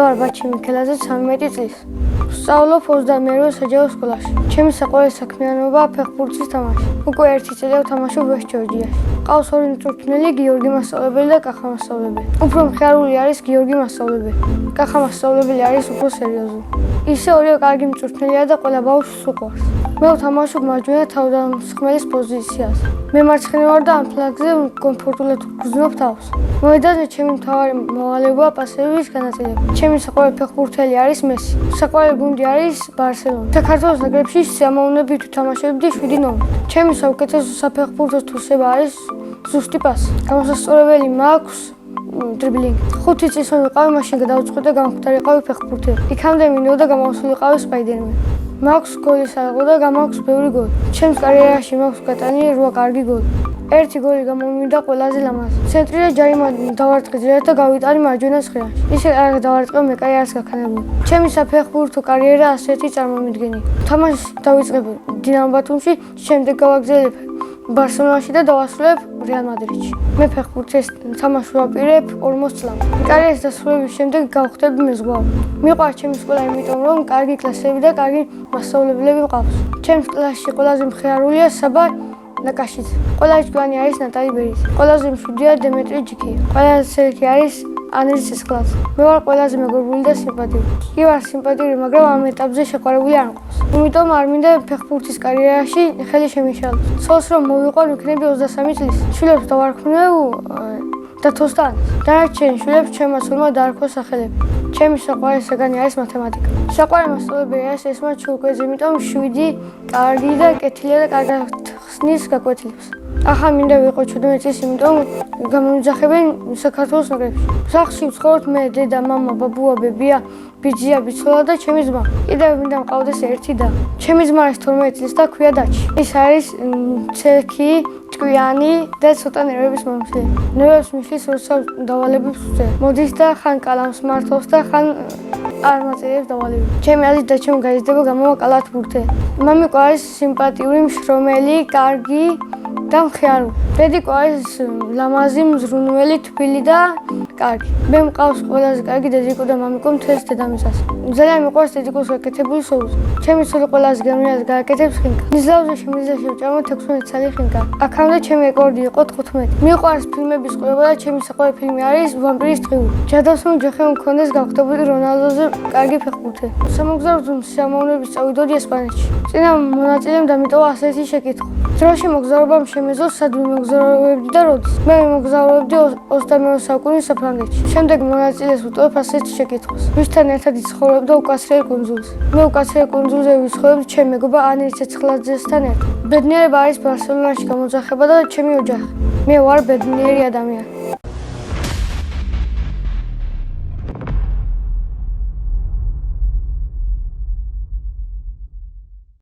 ვარ ბაჩი მიქელაძე 13 წლის. ვსწავლობ 22-ე საჯარო სკოლაში. ჩემი საყვარელი საქმიანობაა ფეხბურთის თამაში. უკვე 1 წელი ვთამაშობ ვესტჯორჯიაში. ყავს ორი მწვრთნელი გიორგი მასწავლებელი და კახა მასწავლებელი. უფრო მხიარული არის გიორგი მასწავლებელი. კახა მასწავლებელი არის უფრო სერიოზული. ისე ორივე კარგი მწვრთნელია და ყველა ბავშვს უყვარს. მე ვთამაშობ მარჯვენა თავდამსხმელის პოზიციაზე. მე მარცხენა ვარ და ამ ფლანგზე კომფორტულად ვგრძნობ თავს. მოედანზე ჩემი მთავარი მოვალეობაა პასების განაწილება. ჩემი საყვარელი ფეხბურთელი არის მესი. საყვარელი გუნდი არის ბარსელონა. საქართველოს ნაკრებში სიამოვნებით ვთამაშობდი 7 ნომრით. ჩემი საუკეთესო საფეხბურთო თვისება არის ზუსტი პასი. გამოსასწორებელი მაქვს დრიბლინგი. 5 წლის რომ ვიყავი, მაშინ გადავწყვიტე და გამختارიყავი ფეხბურთელი. იქამდე მინდოდა გამოვსულიყავი სპაიდერმენი. მაქვს გოლის აღება და გამაქვს ბევრი გოლი. ჩემს კარიერაში მაქვს გატანილი 8 კარგი გოლი. 1 გოლი გამომინდა ყველაზე ლამაზი. ცენტრიდან ჯარიმა დავარტყე ძირად და გავიტანი მარჯვენა ცხრილში. ისე კარგად დავარტყე, მე კაი არც გაქანებული. ჩემი საფეხბურთო კარიერა ასეთი წარმომიდგენია. თამაშს დავიწყებ დინამო ბათუმში, შემდეგ გავაგრძელებ ბარსელონაში და დავასრულებ რეალ მადრიდში. მე ფეხბურთის თამაშს ვაპირებ 40 წლამდე. კარიერის დასრულების შემდეგ გავხდები მეზღვაური. მიყვარს ჩემი სკოლა იმიტომ, რომ კარგი კლასები და კარგი მასწავლებლები მყავს. ჩემს კლასში ყველაზე მხიარულია საბა ნაკაშიძე. ყველაზე ჭკვიანი არის ნატალი ბერიძე. ყველაზე მშვიდია დემეტრი ჯიქია. ყველაზე ცერკი არის ანრი ცისხლაძე. მე ვარ ყველაზე მეგობრული და სიმპათიური. კი ვარ სიმპათიური, მაგრამ ამ ეტაპზე შეყვარებული არ მყავს. იმიტომ არ მინდა ფეხბურთის კარიერაში ხელი შემიშალოს. ცოლს რომ მოვიყვან, ვიქნები 23 წლის. შვილებს დავარქმევ და თოსთან. დანარჩენ შვილებს ჩემმა ცოლმა დაარქვა სახელები. ჩემი საყვარელი საგანი არის მათემატიკა. საყვარელი მასწავლებელი არის ესმა ჩულკვეძე, იმიტომ 7 კარგი და კეთილია და კარგად ხსნის გაკვეთილებს. ახლა მინდა ვიყო 17 წლის, იმიტომ გამომიძახებენ საქართველოს ნაკრებში. სახლში ვცხოვრობ მე, დედა, მამა, ბაბუა, ბებია, ბიძია, ბიცოლა და ჩემი ძმა. კიდევ მინდა მყავდეს ერთი და. ჩემი ძმა არის 12 წლის და ქვია დაჩი. ის არის ცერკი, ჭკვიანი და ცოტა ნერვების მომსვლელი. ნერვებს მისლის, როცა დავალებებს ვწერ. მოდის და ხან კალამს მართავს და ხან არ მაწერებს დავალებებს. ჩემი აზრით და ჩემი გაიზრდება გამოვა კალათბურთელი. მამიკო არის სიმპათიური, მშრომელი, კარგი და მხიარული. დედიკო არის ლამაზი, მზრუნველი, თბილი და კარგი. მე მყავს ყველაზე კარგი დედიკო და მამიკო მთელს დედამიწას. ძალიან მიყვარს დედიკოს გაკეთებული სოუსი. ჩემი ცოლი ყველაზე გემრიელად გააკეთებს ხინკალს. მიზლავზე ვჭამოთ 16 ცალი ხინკალი. აქამდე ჩემი რეკორდი იყო 15. მიყვარს ფილმების ყურება და ჩემი საყვარელი ფილმი არის ვამპირის დღიური. ჯადოსნურ ჯოხი მქონდეს გავხდებოდი რონალდოზე კარგი ფეხბურთელი. სამოგზაურო სიამოვნებით წავიდოდი ესპანეთში. წინა მონაწილემ დამიტოვა ასეთი შეკითხვა. დროში მოგზაურობამ შემეძლო სად ვიმოგზაურებდი და როდის? მე ვიმოგზაურებდი 21 საუკუნის საფრანგეთში. შემდეგ მონაწილეს ვუტოვებ ასეთ შეკითხვას. ვისთან ერთად იცხოვრებ და უკაცრიელ კუნძულზე? მე უკაცრიელ კუნძულზე ვიცხოვრებ ჩემი მეგობარ ანრი ცეცხლაძესთან ერთად. ბედნიერება არის ბარსელონაში გამოძახება და ჩემი ოჯახი. მე ვარ ბედნიერი ადამიანი.